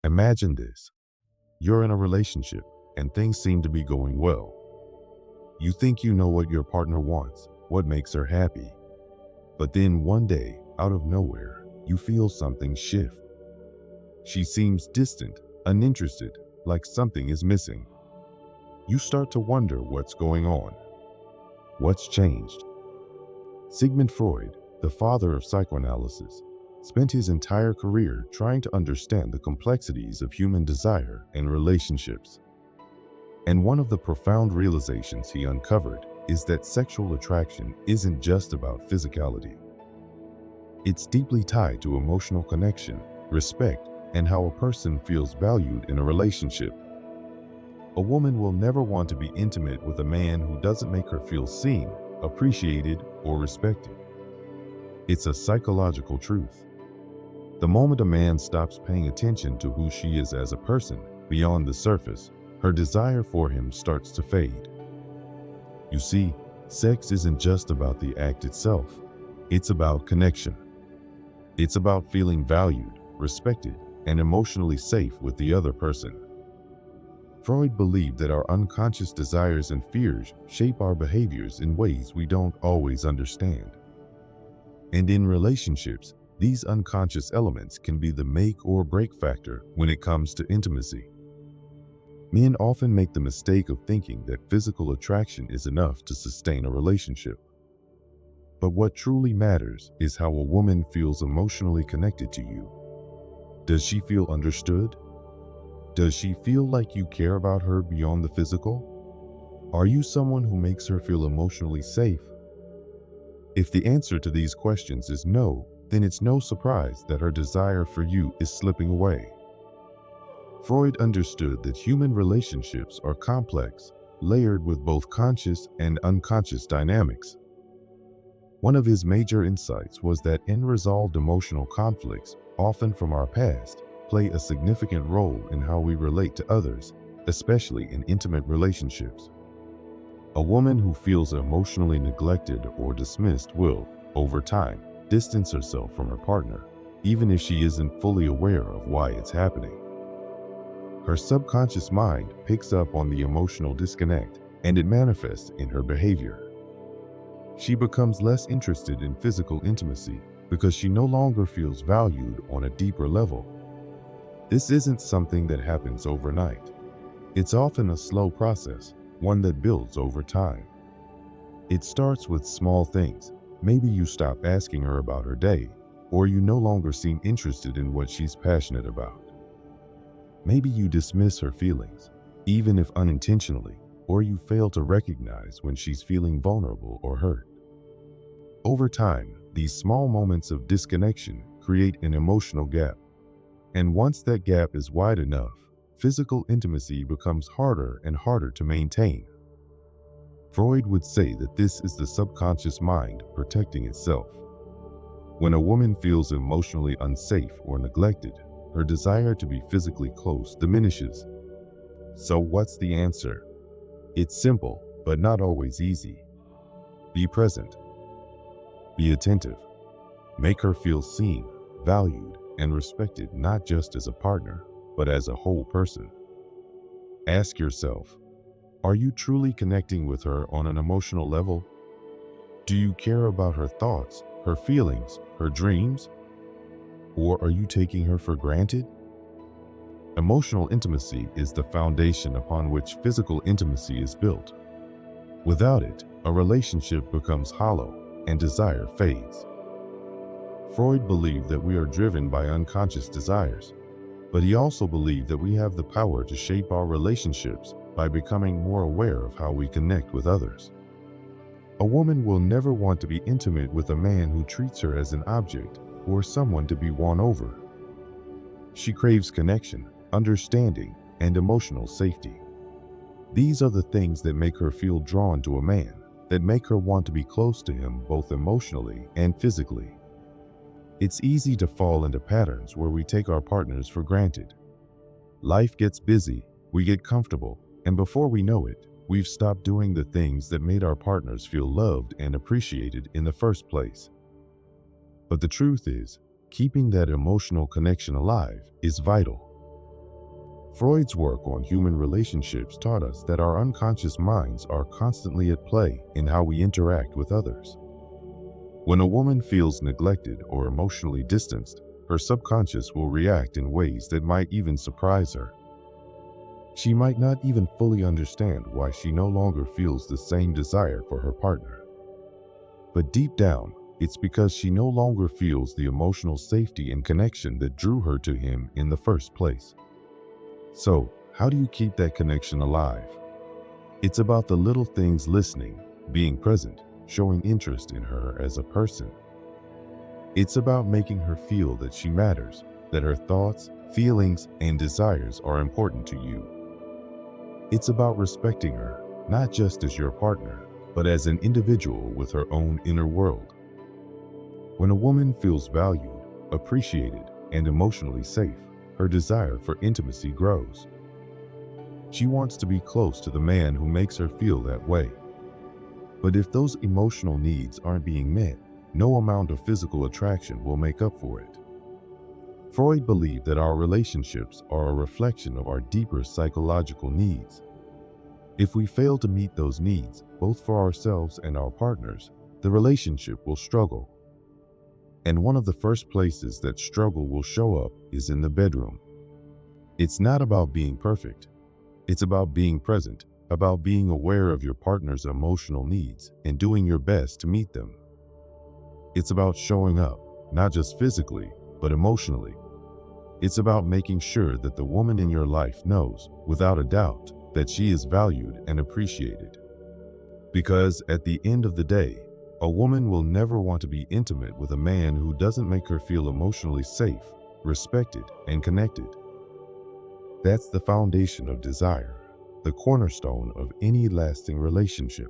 Imagine this. You're in a relationship and things seem to be going well. You think you know what your partner wants, what makes her happy. But then one day, out of nowhere, you feel something shift. She seems distant, uninterested, like something is missing. You start to wonder what's going on. What's changed? Sigmund Freud, the father of psychoanalysis, spent his entire career trying to understand the complexities of human desire and relationships. And one of the profound realizations he uncovered is that sexual attraction isn't just about physicality. It's deeply tied to emotional connection, respect, and how a person feels valued in a relationship. A woman will never want to be intimate with a man who doesn't make her feel seen, appreciated, or respected. It's a psychological truth. The moment a man stops paying attention to who she is as a person, beyond the surface, her desire for him starts to fade. You see, sex isn't just about the act itself. It's about connection. It's about feeling valued, respected, and emotionally safe with the other person. Freud believed that our unconscious desires and fears shape our behaviors in ways we don't always understand. And in relationships, these unconscious elements can be the make or break factor when it comes to intimacy. Men often make the mistake of thinking that physical attraction is enough to sustain a relationship. But what truly matters is how a woman feels emotionally connected to you. Does she feel understood? Does she feel like you care about her beyond the physical? Are you someone who makes her feel emotionally safe? If the answer to these questions is no, then it's no surprise that her desire for you is slipping away. Freud understood that human relationships are complex, layered with both conscious and unconscious dynamics. One of his major insights was that unresolved emotional conflicts, often from our past, play a significant role in how we relate to others, especially in intimate relationships. A woman who feels emotionally neglected or dismissed will, over time, distance herself from her partner, even if she isn't fully aware of why it's happening. Her subconscious mind picks up on the emotional disconnect, and it manifests in her behavior. She becomes less interested in physical intimacy because she no longer feels valued on a deeper level. This isn't something that happens overnight. It's often a slow process, one that builds over time. It starts with small things. Maybe you stop asking her about her day, or you no longer seem interested in what she's passionate about. Maybe you dismiss her feelings, even if unintentionally, or you fail to recognize when she's feeling vulnerable or hurt. Over time, these small moments of disconnection create an emotional gap. And once that gap is wide enough, physical intimacy becomes harder and harder to maintain. Freud would say that this is the subconscious mind protecting itself. When a woman feels emotionally unsafe or neglected, her desire to be physically close diminishes. So what's the answer? It's simple, but not always easy. Be present. Be attentive. Make her feel seen, valued, and respected not just as a partner, but as a whole person. Ask yourself, are you truly connecting with her on an emotional level? Do you care about her thoughts, her feelings, her dreams? Or are you taking her for granted? Emotional intimacy is the foundation upon which physical intimacy is built. Without it, a relationship becomes hollow and desire fades. Freud believed that we are driven by unconscious desires, but he also believed that we have the power to shape our relationships by becoming more aware of how we connect with others. A woman will never want to be intimate with a man who treats her as an object or someone to be won over. She craves connection, understanding, and emotional safety. These are the things that make her feel drawn to a man, that make her want to be close to him both emotionally and physically. It's easy to fall into patterns where we take our partners for granted. Life gets busy, we get comfortable, and before we know it, we've stopped doing the things that made our partners feel loved and appreciated in the first place. But the truth is, keeping that emotional connection alive is vital. Freud's work on human relationships taught us that our unconscious minds are constantly at play in how we interact with others. When a woman feels neglected or emotionally distanced, her subconscious will react in ways that might even surprise her. She might not even fully understand why she no longer feels the same desire for her partner. But deep down, it's because she no longer feels the emotional safety and connection that drew her to him in the first place. So, how do you keep that connection alive? It's about the little things: listening, being present, showing interest in her as a person. It's about making her feel that she matters, that her thoughts, feelings, and desires are important to you. It's about respecting her, not just as your partner, but as an individual with her own inner world. When a woman feels valued, appreciated, and emotionally safe, her desire for intimacy grows. She wants to be close to the man who makes her feel that way. But if those emotional needs aren't being met, no amount of physical attraction will make up for it. Freud believed that our relationships are a reflection of our deeper psychological needs. If we fail to meet those needs, both for ourselves and our partners, the relationship will struggle. And one of the first places that struggle will show up is in the bedroom. It's not about being perfect. It's about being present, about being aware of your partner's emotional needs and doing your best to meet them. It's about showing up, not just physically, but emotionally. It's about making sure that the woman in your life knows, without a doubt, that she is valued and appreciated. Because at the end of the day, a woman will never want to be intimate with a man who doesn't make her feel emotionally safe, respected, and connected. That's the foundation of desire, the cornerstone of any lasting relationship.